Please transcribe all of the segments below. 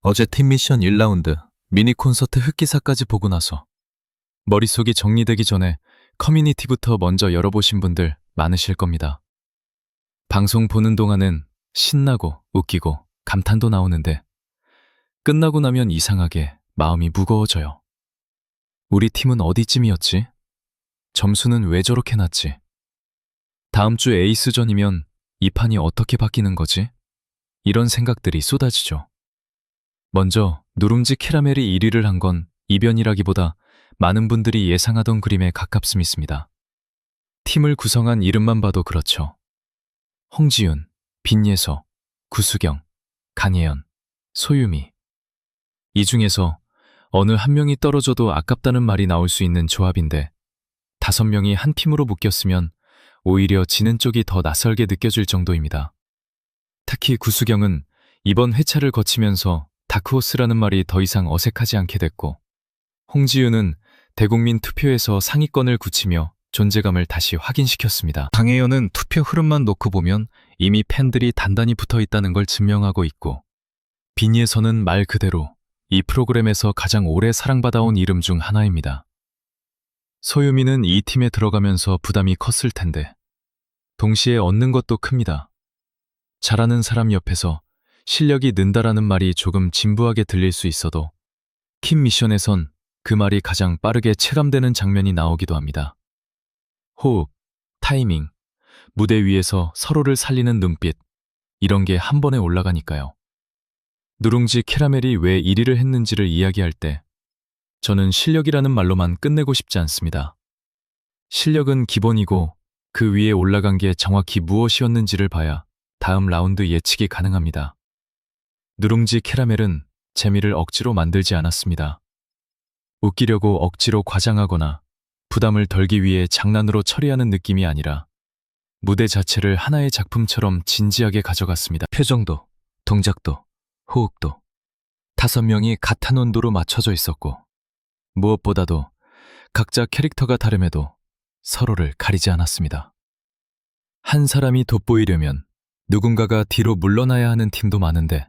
어제 팀 미션 1라운드 미니 콘서트 흑기사까지 보고 나서 머릿속이 정리되기 전에 커뮤니티부터 먼저 열어보신 분들 많으실 겁니다. 방송 보는 동안은 신나고 웃기고 감탄도 나오는데 끝나고 나면 이상하게 마음이 무거워져요. 우리 팀은 어디쯤이었지? 점수는 왜 저렇게 낮지? 다음 주 에이스전이면 이 판이 어떻게 바뀌는 거지? 이런 생각들이 쏟아지죠. 먼저 누룽지 캐러멜이 1위를 한 건 이변이라기보다 많은 분들이 예상하던 그림에 가깝음있습니다. 팀을 구성한 이름만 봐도 그렇죠. 홍지윤, 빈예서, 구수경, 강예연, 소유미. 이 중에서 어느 한 명이 떨어져도 아깝다는 말이 나올 수 있는 조합인데 5명이 한 팀으로 묶였으면 오히려 지는 쪽이 더 낯설게 느껴질 정도입니다. 특히 구수경은 이번 회차를 거치면서 다크호스라는 말이 더 이상 어색하지 않게 됐고, 홍지윤은 대국민 투표에서 상위권을 굳히며 존재감을 다시 확인시켰습니다. 강혜연은 투표 흐름만 놓고 보면 이미 팬들이 단단히 붙어 있다는 걸 증명하고 있고, 빈예서는 말 그대로 이 프로그램에서 가장 오래 사랑받아온 이름 중 하나입니다. 소유미는 이 팀에 들어가면서 부담이 컸을 텐데 동시에 얻는 것도 큽니다. 잘하는 사람 옆에서 실력이 는다라는 말이 조금 진부하게 들릴 수 있어도 킴 미션에선 그 말이 가장 빠르게 체감되는 장면이 나오기도 합니다. 호흡, 타이밍, 무대 위에서 서로를 살리는 눈빛, 이런 게 한 번에 올라가니까요. 누룽지 캐러멜이 왜 1위를 했는지를 이야기할 때 저는 실력이라는 말로만 끝내고 싶지 않습니다. 실력은 기본이고 그 위에 올라간 게 정확히 무엇이었는지를 봐야 다음 라운드 예측이 가능합니다. 누룽지 캐러멜은 재미를 억지로 만들지 않았습니다. 웃기려고 억지로 과장하거나 부담을 덜기 위해 장난으로 처리하는 느낌이 아니라 무대 자체를 하나의 작품처럼 진지하게 가져갔습니다. 표정도, 동작도, 호흡도 5명이 같은 온도로 맞춰져 있었고 무엇보다도 각자 캐릭터가 다름에도 서로를 가리지 않았습니다. 한 사람이 돋보이려면 누군가가 뒤로 물러나야 하는 팀도 많은데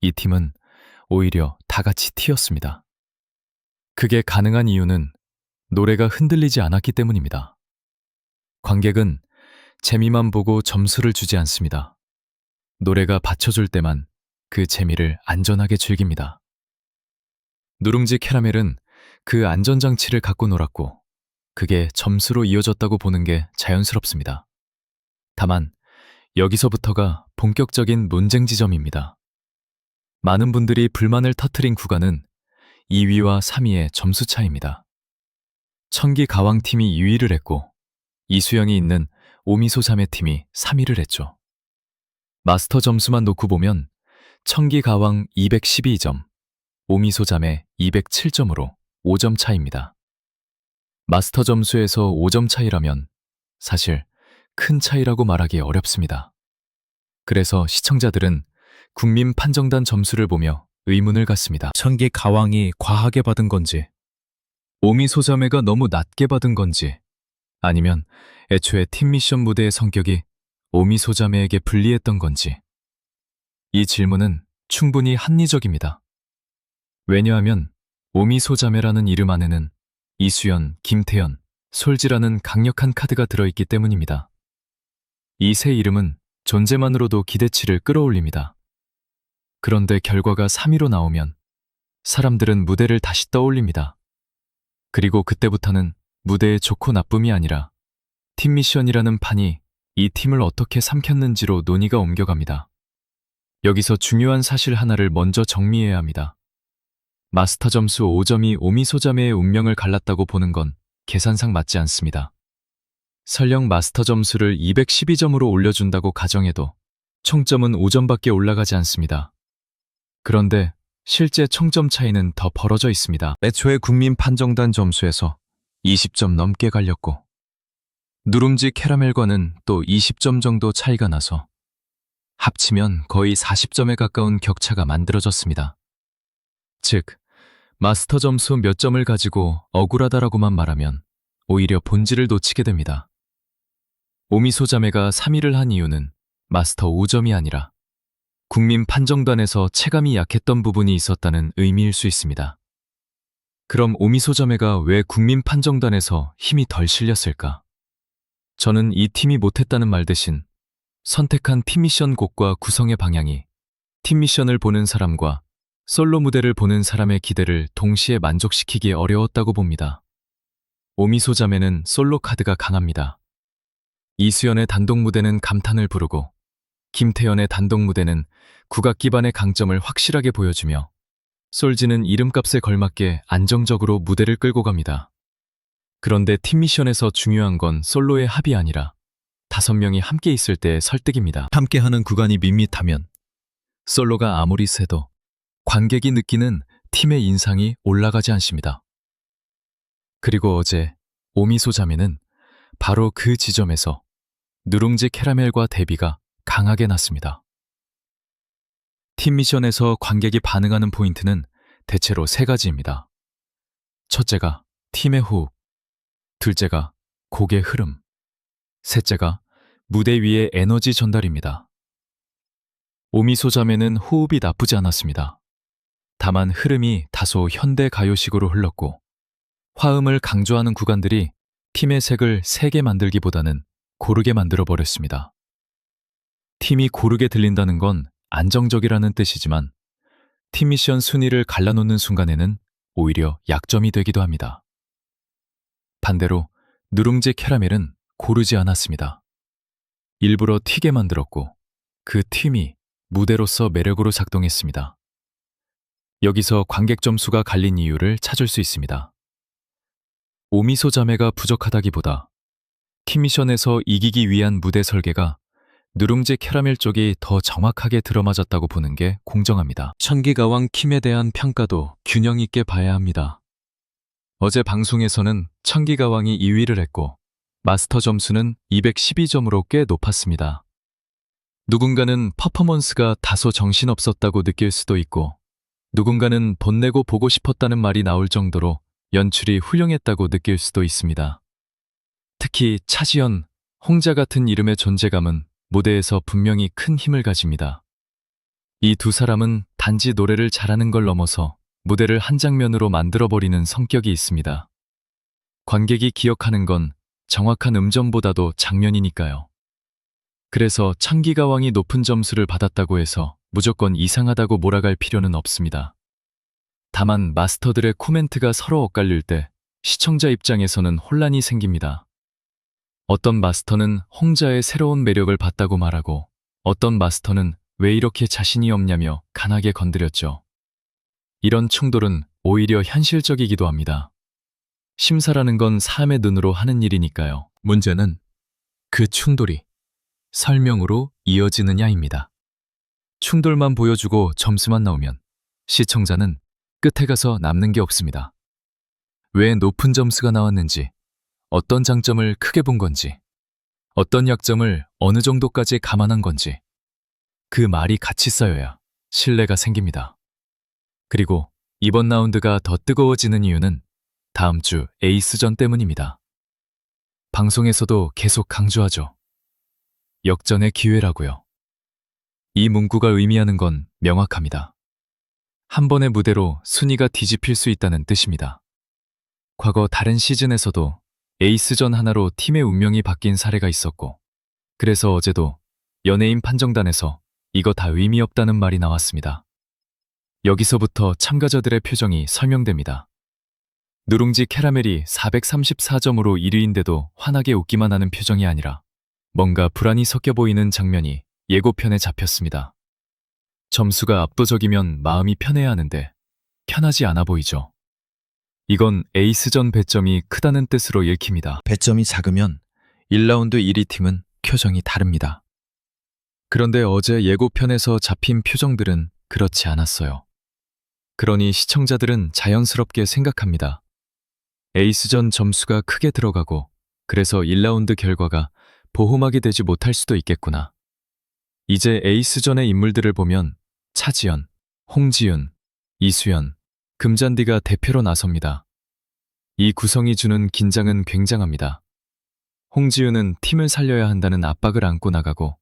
이 팀은 오히려 다 같이 튀었습니다. 그게 가능한 이유는 노래가 흔들리지 않았기 때문입니다. 관객은 재미만 보고 점수를 주지 않습니다. 노래가 받쳐줄 때만 그 재미를 안전하게 즐깁니다. 누룽지 캐러멜은 그 안전장치를 갖고 놀았고 그게 점수로 이어졌다고 보는 게 자연스럽습니다. 다만 여기서부터가 본격적인 논쟁 지점입니다. 많은 분들이 불만을 터뜨린 구간은 2위와 3위의 점수 차이입니다. 청기 가왕팀이 2위를 했고 이수영이 있는 오미소 자매팀이 3위를 했죠. 마스터 점수만 놓고 보면 청기 가왕 212점, 오미소 자매 207점으로 5점 차이입니다. 마스터 점수에서 5점 차이라면 사실 큰 차이라고 말하기 어렵습니다. 그래서 시청자들은 국민 판정단 점수를 보며 의문을 갖습니다. 청기 가왕이 과하게 받은 건지, 오미소 자매가 너무 낮게 받은 건지, 아니면 애초에 팀 미션 무대의 성격이 오미소 자매에게 불리했던 건지. 이 질문은 충분히 합리적입니다. 왜냐하면 오미소 자매라는 이름 안에는 이수연, 김태연, 솔지라는 강력한 카드가 들어있기 때문입니다. 이 세 이름은 존재만으로도 기대치를 끌어올립니다. 그런데 결과가 3위로 나오면 사람들은 무대를 다시 떠올립니다. 그리고 그때부터는 무대의 좋고 나쁨이 아니라 팀 미션이라는 판이 이 팀을 어떻게 삼켰는지로 논의가 옮겨갑니다. 여기서 중요한 사실 하나를 먼저 정리해야 합니다. 마스터 점수 5점이 오미소 자매의 운명을 갈랐다고 보는 건 계산상 맞지 않습니다. 설령 마스터 점수를 212점으로 올려준다고 가정해도 총점은 5점밖에 올라가지 않습니다. 그런데 실제 총점 차이는 더 벌어져 있습니다. 애초에 국민 판정단 점수에서 20점 넘게 갈렸고 누룽지 캐러멜과는 또 20점 정도 차이가 나서 합치면 거의 40점에 가까운 격차가 만들어졌습니다. 즉, 마스터 점수 몇 점을 가지고 억울하다라고만 말하면 오히려 본질을 놓치게 됩니다. 오미소 자매가 3위를 한 이유는 마스터 5점이 아니라 국민 판정단에서 체감이 약했던 부분이 있었다는 의미일 수 있습니다. 그럼 오미소자매가 왜 국민 판정단에서 힘이 덜 실렸을까? 저는 이 팀이 못했다는 말 대신 선택한 팀 미션 곡과 구성의 방향이 팀 미션을 보는 사람과 솔로 무대를 보는 사람의 기대를 동시에 만족시키기 어려웠다고 봅니다. 오미소자매는 솔로 카드가 강합니다. 이수연의 단독 무대는 감탄을 부르고 김태연의 단독 무대는 국악 기반의 강점을 확실하게 보여주며 솔지는 이름값에 걸맞게 안정적으로 무대를 끌고 갑니다. 그런데 팀 미션에서 중요한 건 솔로의 합이 아니라 5명이 함께 있을 때의 설득입니다. 함께하는 구간이 밋밋하면 솔로가 아무리 세도 관객이 느끼는 팀의 인상이 올라가지 않습니다. 그리고 어제 오미소자매는 바로 그 지점에서 누룽지 캐러멜과 데뷔가 강하게 났습니다. 팀 미션에서 관객이 반응하는 포인트는 대체로 3가지입니다. 첫째가 팀의 호흡, 둘째가 곡의 흐름, 셋째가 무대 위의 에너지 전달입니다. 오미소자매는 호흡이 나쁘지 않았습니다. 다만 흐름이 다소 현대 가요식으로 흘렀고 화음을 강조하는 구간들이 팀의 색을 세게 만들기보다는 고르게 만들어버렸습니다. 팀이 고르게 들린다는 건 안정적이라는 뜻이지만 팀 미션 순위를 갈라놓는 순간에는 오히려 약점이 되기도 합니다. 반대로 누룽지 캐러멜은 고르지 않았습니다. 일부러 튀게 만들었고 그 튀이 무대로서 매력으로 작동했습니다. 여기서 관객 점수가 갈린 이유를 찾을 수 있습니다. 오미소자매가 부족하다기보다 팀 미션에서 이기기 위한 무대 설계가 누룽지 캐러멜 쪽이 더 정확하게 들어맞았다고 보는 게 공정합니다. 천기가왕 킴에 대한 평가도 균형 있게 봐야 합니다. 어제 방송에서는 천기가왕이 2위를 했고 마스터 점수는 212점으로 꽤 높았습니다. 누군가는 퍼포먼스가 다소 정신없었다고 느낄 수도 있고 누군가는 돈 내고 보고 싶었다는 말이 나올 정도로 연출이 훌륭했다고 느낄 수도 있습니다. 특히 차지연, 홍자 같은 이름의 존재감은 무대에서 분명히 큰 힘을 가집니다. 이 두 사람은 단지 노래를 잘하는 걸 넘어서 무대를 한 장면으로 만들어버리는 성격이 있습니다. 관객이 기억하는 건 정확한 음정보다도 장면이니까요. 그래서 천기가왕이 높은 점수를 받았다고 해서 무조건 이상하다고 몰아갈 필요는 없습니다. 다만 마스터들의 코멘트가 서로 엇갈릴 때 시청자 입장에서는 혼란이 생깁니다. 어떤 마스터는 홍자의 새로운 매력을 봤다고 말하고 어떤 마스터는 왜 이렇게 자신이 없냐며 간하게 건드렸죠. 이런 충돌은 오히려 현실적이기도 합니다. 심사라는 건 사람의 눈으로 하는 일이니까요. 문제는 그 충돌이 설명으로 이어지느냐입니다. 충돌만 보여주고 점수만 나오면 시청자는 끝에 가서 남는 게 없습니다. 왜 높은 점수가 나왔는지, 어떤 장점을 크게 본 건지, 어떤 약점을 어느 정도까지 감안한 건지 그 말이 같이 쌓여야 신뢰가 생깁니다. 그리고 이번 라운드가 더 뜨거워지는 이유는 다음 주 에이스전 때문입니다. 방송에서도 계속 강조하죠. 역전의 기회라고요. 이 문구가 의미하는 건 명확합니다. 한 번의 무대로 순위가 뒤집힐 수 있다는 뜻입니다. 과거 다른 시즌에서도 에이스전 하나로 팀의 운명이 바뀐 사례가 있었고, 그래서 어제도 연예인 판정단에서 이거 다 의미 없다는 말이 나왔습니다. 여기서부터 참가자들의 표정이 설명됩니다. 누룽지 캐러멜이 434점으로 1위인데도 환하게 웃기만 하는 표정이 아니라 뭔가 불안이 섞여 보이는 장면이 예고편에 잡혔습니다. 점수가 압도적이면 마음이 편해야 하는데 편하지 않아 보이죠. 이건 에이스전 배점이 크다는 뜻으로 읽힙니다. 배점이 작으면 1라운드 1위 팀은 표정이 다릅니다. 그런데 어제 예고편에서 잡힌 표정들은 그렇지 않았어요. 그러니 시청자들은 자연스럽게 생각합니다. 에이스전 점수가 크게 들어가고 그래서 1라운드 결과가 보호막이 되지 못할 수도 있겠구나. 이제 에이스전의 인물들을 보면 차지연, 홍지윤, 이수연, 금잔디가 대표로 나섭니다. 이 구성이 주는 긴장은 굉장합니다. 홍지윤은 팀을 살려야 한다는 압박을 안고 나가고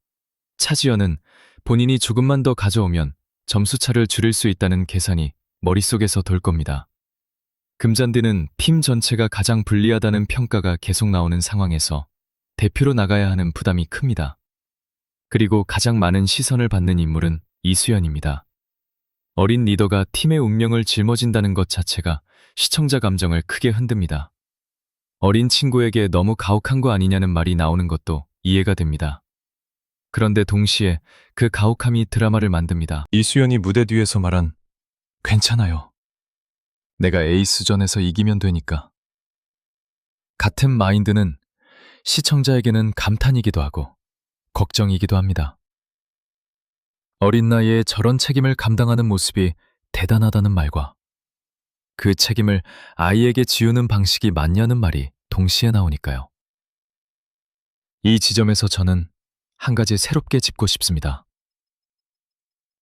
차지연은 본인이 조금만 더 가져오면 점수차를 줄일 수 있다는 계산이 머릿속에서 돌 겁니다. 금잔디는 팀 전체가 가장 불리하다는 평가가 계속 나오는 상황에서 대표로 나가야 하는 부담이 큽니다. 그리고 가장 많은 시선을 받는 인물은 이수연입니다. 어린 리더가 팀의 운명을 짊어진다는 것 자체가 시청자 감정을 크게 흔듭니다. 어린 친구에게 너무 가혹한 거 아니냐는 말이 나오는 것도 이해가 됩니다. 그런데 동시에 그 가혹함이 드라마를 만듭니다. 이수연이 무대 뒤에서 말한 괜찮아요. 내가 에이스전에서 이기면 되니까. 같은 마인드는 시청자에게는 감탄이기도 하고 걱정이기도 합니다. 어린 나이에 저런 책임을 감당하는 모습이 대단하다는 말과 그 책임을 아이에게 지우는 방식이 맞냐는 말이 동시에 나오니까요. 이 지점에서 저는 한 가지 새롭게 짚고 싶습니다.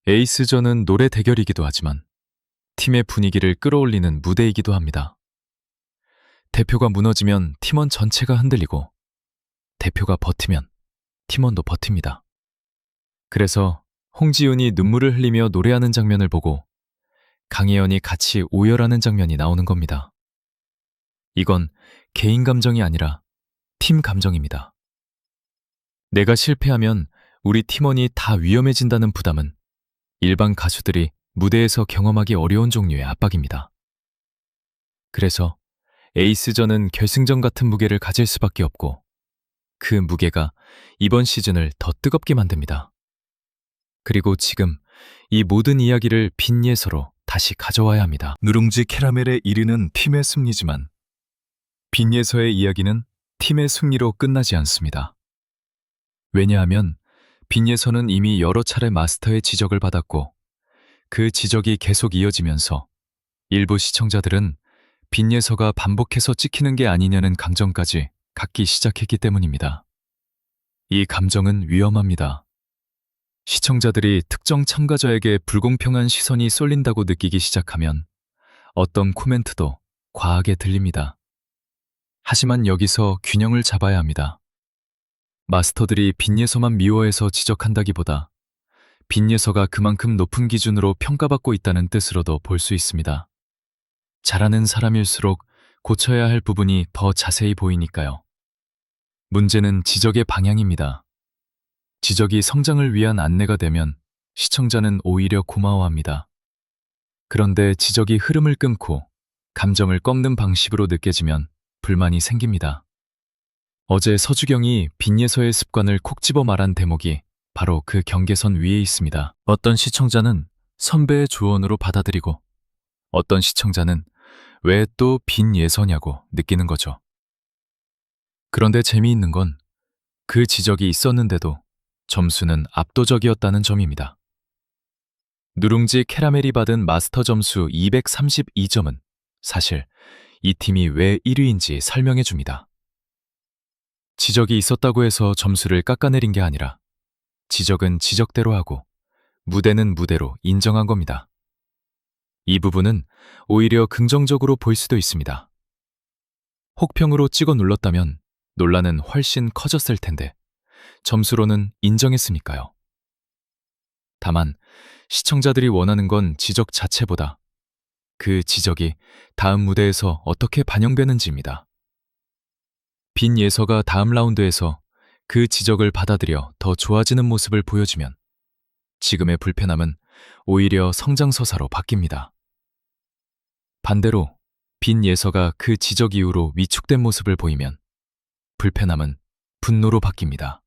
에이스전은 노래 대결이기도 하지만 팀의 분위기를 끌어올리는 무대이기도 합니다. 대표가 무너지면 팀원 전체가 흔들리고 대표가 버티면 팀원도 버팁니다. 그래서 홍지윤이 눈물을 흘리며 노래하는 장면을 보고 강혜연이 같이 오열하는 장면이 나오는 겁니다. 이건 개인 감정이 아니라 팀 감정입니다. 내가 실패하면 우리 팀원이 다 위험해진다는 부담은 일반 가수들이 무대에서 경험하기 어려운 종류의 압박입니다. 그래서 에이스전은 결승전 같은 무게를 가질 수밖에 없고 그 무게가 이번 시즌을 더 뜨겁게 만듭니다. 그리고 지금 이 모든 이야기를 빈예서로 다시 가져와야 합니다. 누룽지 캐러멜에 이르는 팀의 승리지만 빈예서의 이야기는 팀의 승리로 끝나지 않습니다. 왜냐하면 빈예서는 이미 여러 차례 마스터의 지적을 받았고 그 지적이 계속 이어지면서 일부 시청자들은 빈예서가 반복해서 찍히는 게 아니냐는 감정까지 갖기 시작했기 때문입니다. 이 감정은 위험합니다. 시청자들이 특정 참가자에게 불공평한 시선이 쏠린다고 느끼기 시작하면 어떤 코멘트도 과하게 들립니다. 하지만 여기서 균형을 잡아야 합니다. 마스터들이 빈예서만 미워해서 지적한다기보다 빈예서가 그만큼 높은 기준으로 평가받고 있다는 뜻으로도 볼 수 있습니다. 잘하는 사람일수록 고쳐야 할 부분이 더 자세히 보이니까요. 문제는 지적의 방향입니다. 지적이 성장을 위한 안내가 되면 시청자는 오히려 고마워합니다. 그런데 지적이 흐름을 끊고 감정을 꺾는 방식으로 느껴지면 불만이 생깁니다. 어제 서주경이 빈예서의 습관을 콕 집어 말한 대목이 바로 그 경계선 위에 있습니다. 어떤 시청자는 선배의 조언으로 받아들이고 어떤 시청자는 왜 또 빈예서냐고 느끼는 거죠. 그런데 재미있는 건 그 지적이 있었는데도 점수는 압도적이었다는 점입니다. 누룽지 캐러멜이 받은 마스터 점수 232점은 사실 이 팀이 왜 1위인지 설명해 줍니다. 지적이 있었다고 해서 점수를 깎아내린 게 아니라 지적은 지적대로 하고 무대는 무대로 인정한 겁니다. 이 부분은 오히려 긍정적으로 볼 수도 있습니다. 혹평으로 찍어 눌렀다면 논란은 훨씬 커졌을 텐데 점수로는 인정했으니까요. 다만 시청자들이 원하는 건 지적 자체보다 그 지적이 다음 무대에서 어떻게 반영되는지입니다. 빈예서가 다음 라운드에서 그 지적을 받아들여 더 좋아지는 모습을 보여주면 지금의 불편함은 오히려 성장서사로 바뀝니다. 반대로 빈예서가 그 지적 이후로 위축된 모습을 보이면 불편함은 분노로 바뀝니다.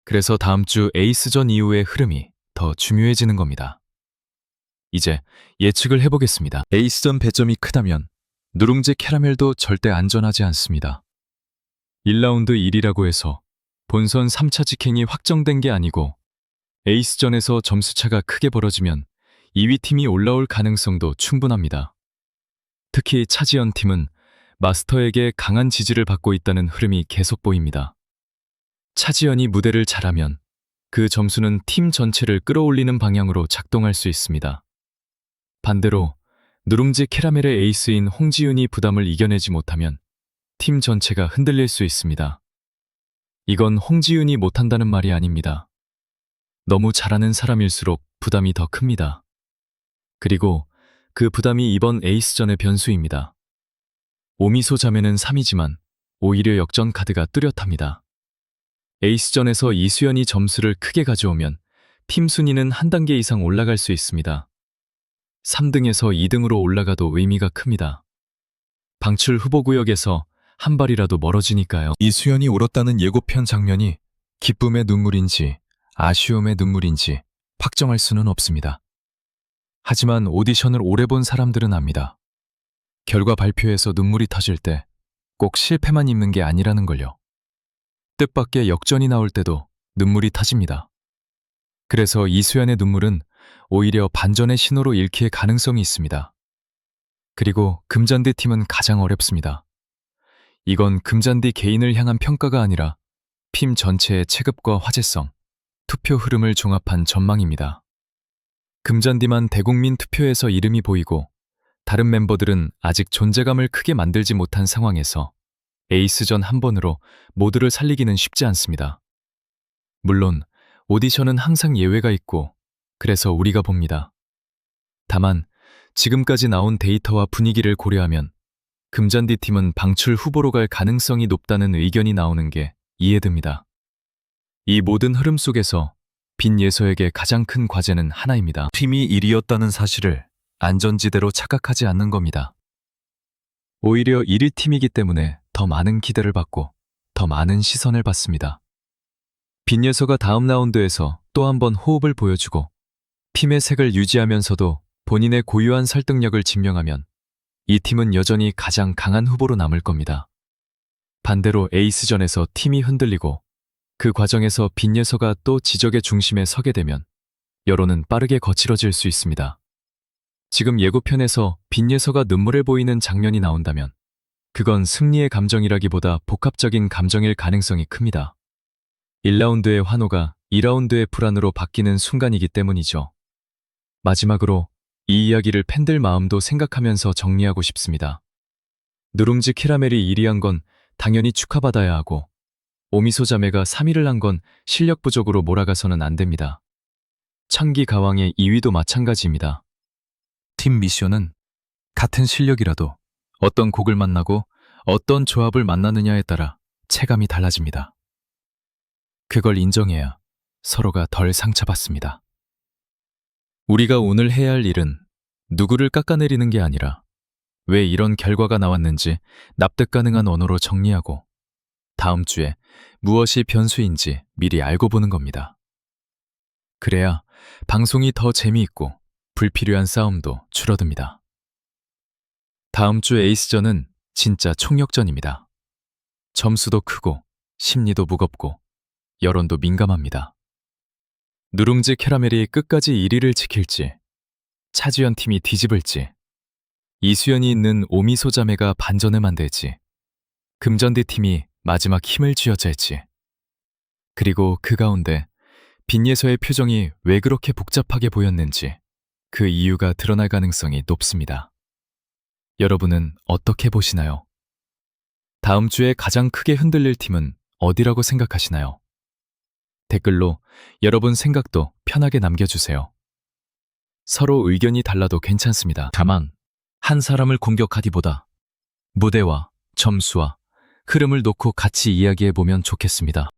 그래서 다음 주 에이스전 이후의 흐름이 더 중요해지는 겁니다. 이제 예측을 해보겠습니다. 에이스전 배점이 크다면 누룽지 캐러멜도 절대 안전하지 않습니다. 1라운드 1위라고 해서 본선 3차 직행이 확정된 게 아니고 에이스전에서 점수차가 크게 벌어지면 2위 팀이 올라올 가능성도 충분합니다. 특히 차지연 팀은 마스터에게 강한 지지를 받고 있다는 흐름이 계속 보입니다. 차지연이 무대를 잘하면 그 점수는 팀 전체를 끌어올리는 방향으로 작동할 수 있습니다. 반대로 누룽지 캐러멜의 에이스인 홍지윤이 부담을 이겨내지 못하면 팀 전체가 흔들릴 수 있습니다. 이건 홍지윤이 못한다는 말이 아닙니다. 너무 잘하는 사람일수록 부담이 더 큽니다. 그리고 그 부담이 이번 에이스전의 변수입니다. 오미소 자매는 3위지만 오히려 역전 카드가 뚜렷합니다. 에이스전에서 이수연이 점수를 크게 가져오면 팀 순위는 한 단계 이상 올라갈 수 있습니다. 3등에서 2등으로 올라가도 의미가 큽니다. 방출 후보 구역에서 한 발이라도 멀어지니까요. 이수연이 울었다는 예고편 장면이 기쁨의 눈물인지 아쉬움의 눈물인지 확정할 수는 없습니다. 하지만 오디션을 오래 본 사람들은 압니다. 결과 발표에서 눈물이 터질 때 꼭 실패만 있는 게 아니라는 걸요. 뜻밖의 역전이 나올 때도 눈물이 터집니다. 그래서 이수연의 눈물은 오히려 반전의 신호로 읽힐 가능성이 있습니다. 그리고 금잔디 팀은 가장 어렵습니다. 이건 금잔디 개인을 향한 평가가 아니라 팀 전체의 체급과 화제성, 투표 흐름을 종합한 전망입니다. 금잔디만 대국민 투표에서 이름이 보이고 다른 멤버들은 아직 존재감을 크게 만들지 못한 상황에서 에이스전 한 번으로 모두를 살리기는 쉽지 않습니다. 물론 오디션은 항상 예외가 있고 그래서 우리가 봅니다. 다만 지금까지 나온 데이터와 분위기를 고려하면 금잔디 팀은 방출 후보로 갈 가능성이 높다는 의견이 나오는 게 이해됩니다. 이 모든 흐름 속에서 빈예서에게 가장 큰 과제는 하나입니다. 팀이 1위였다는 사실을 안전지대로 착각하지 않는 겁니다. 오히려 1위 팀이기 때문에 더 많은 기대를 받고 더 많은 시선을 받습니다. 빈예서가 다음 라운드에서 또 한 번 호흡을 보여주고 팀의 색을 유지하면서도 본인의 고유한 설득력을 증명하면 이 팀은 여전히 가장 강한 후보로 남을 겁니다. 반대로 에이스전에서 팀이 흔들리고 그 과정에서 빈예서가 또 지적의 중심에 서게 되면 여론은 빠르게 거칠어질 수 있습니다. 지금 예고편에서 빈예서가 눈물을 보이는 장면이 나온다면 그건 승리의 감정이라기보다 복합적인 감정일 가능성이 큽니다. 1라운드의 환호가 2라운드의 불안으로 바뀌는 순간이기 때문이죠. 마지막으로 이 이야기를 팬들 마음도 생각하면서 정리하고 싶습니다. 누룽지 캐러멜이 1위한 건 당연히 축하받아야 하고 오미소 자매가 3위를 한 건 실력 부족으로 몰아가서는 안 됩니다. 창기 가왕의 2위도 마찬가지입니다. 팀 미션은 같은 실력이라도 어떤 곡을 만나고 어떤 조합을 만나느냐에 따라 체감이 달라집니다. 그걸 인정해야 서로가 덜 상처받습니다. 우리가 오늘 해야 할 일은 누구를 깎아내리는 게 아니라 왜 이런 결과가 나왔는지 납득 가능한 언어로 정리하고 다음 주에 무엇이 변수인지 미리 알고 보는 겁니다. 그래야 방송이 더 재미있고 불필요한 싸움도 줄어듭니다. 다음 주 에이스전은 진짜 총력전입니다. 점수도 크고 심리도 무겁고 여론도 민감합니다. 누룽지 캐러멜이 끝까지 1위를 지킬지 차지연 팀이 뒤집을지 이수연이 있는 오미소 자매가 반전을 만들지 금전디 팀이 마지막 힘을 쥐어짤지 그리고 그 가운데 빈예서의 표정이 왜 그렇게 복잡하게 보였는지 그 이유가 드러날 가능성이 높습니다. 여러분은 어떻게 보시나요? 다음 주에 가장 크게 흔들릴 팀은 어디라고 생각하시나요? 댓글로 여러분 생각도 편하게 남겨주세요. 서로 의견이 달라도 괜찮습니다. 다만 한 사람을 공격하기보다 무대와 점수와 흐름을 놓고 같이 이야기해보면 좋겠습니다.